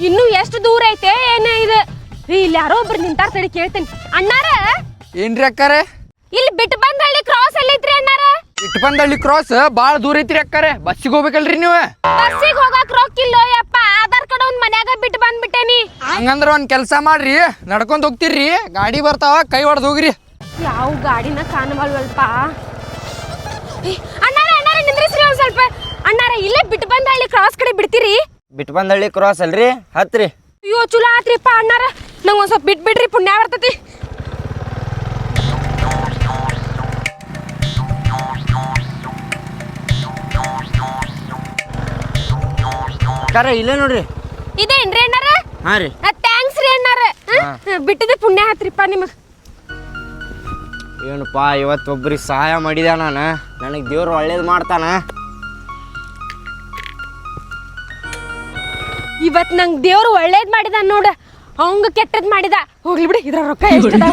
ಇನ್ನು ಎಷ್ಟು ದೂರ ಐತೆ ಏನೇ ಇದು ಇಲ್ಲಿ ಯಾರೋ ಒಬ್ರು ನಿಂತಾರ ತಡಿ ಕೇಳ್ತೀನಿ ಅಣ್ಣಾರ ಏನ್ರಿ ಅಕ್ಕಾರೆ ಇಲ್ಲಿ ಬಿಟ್ಟು ಬಂದಳ್ಳಿ ಕ್ರಾಸ್ ಎಲ್ಲೈತ್ರಿ ಅಣ್ಣಾರ ಇಟ್ಬಂದಳ್ಳಿ ಕ್ರಾಸ್ ಬಾಳ ದೂರ ಐತ್ರಿ ಅಕ್ಕಾರೆ ಬಸ್ಸಿಗೆ ಹೋಗ್ಬೇಕಲ್ರಿ ನೀವು ಬಸ್ಸಿಗೆ ಹೋಗಾಕ ರೊಕ್ಕಿಲ್ಲೋ ಯಪ್ಪ ಆಧಾರ್ ಕಾರ್ಡ್ ಒಂದ್ ಮನ್ಯಾಗ ಬಿಟ್ಟು ಬಂದ್ಬಿಟ್ಟೇನಿ ಹಂಗಂದ್ರ ಒಂದ್ ಕೆಲ್ಸ ಮಾಡ್ರಿ ನಡ್ಕೊಂಡ್ ಹೋಗ್ತಿರ್ರಿ ಗಾಡಿ ಬರ್ತಾವ ಕೈ ಹೊಡೆದ್ ಹೋಗ್ರಿ ಯಾವ ಗಾಡಿನ ಕಾಣವಲ್ವಲ್ಪ ಅಣ್ಣಾರ ಅಣ್ಣಾರ ನಿಂದ್ರಿಸ್ರಿ ಒಂದ್ ಸ್ವಲ್ಪ ಅಣ್ಣಾರ ಇಲ್ಲೇ ಬಿಟ್ಟು ಬಂದಳ್ಳಿ ಕ್ರಾಸ್ ಕಡೆ ಬಿಡ್ತೀರಿ ಬಿಟ್ಟು ಬಂದಳ್ಳಿ ಕ್ರಾಸ್ ಅಲ್ರಿ ಹತ್ರಿ ಅಯ್ಯೋ ಚಲೋ ಆತ್ರಿಪ್ಪ ಅಣ್ಣಾರ ನಂಗೆ ಒಂದ್ ಸ್ವಲ್ಪ ಬಿಟ್ಬಿಡ್ರಿ ಪುಣ್ಯ ಬರ್ತತಿ ಅಕ್ಕಾರ ಇಲ್ಲೇ ನೋಡ್ರಿ ಇದೇನ್ರಿ ಅಣ್ಣಾರ ಹಾಂ ರೀ ಥ್ಯಾಂಕ್ಸ್ ರೀ ಅಣ್ಣಾರ ಬಿಟ್ಟಿದ್ದೆ ಪುಣ್ಯ ಆತ್ರಿಪ್ಪ ನಿಮಗೆ ಏನಪ್ಪ ಇವತ್ತೊಬ್ರಿಗೆ ಸಹಾಯ ಮಾಡಿದ ನಾನು ನನಗೆ ದೇವ್ರು ಒಳ್ಳೇದು ಮಾಡ್ತಾನ ಇವತ್ ನಂಗೆ ದೇವ್ರು ಒಳ್ಳೇದ್ ಮಾಡಿದ ನೋಡ ಅವಂಗ ಕೆಟ್ಟದ್ ಮಾಡಿದ ಹೋಗ್ಲಿ ಬಿಡಿ ಇದ್ರ ರೊಕ್ಕ ಎಷ್ಟದ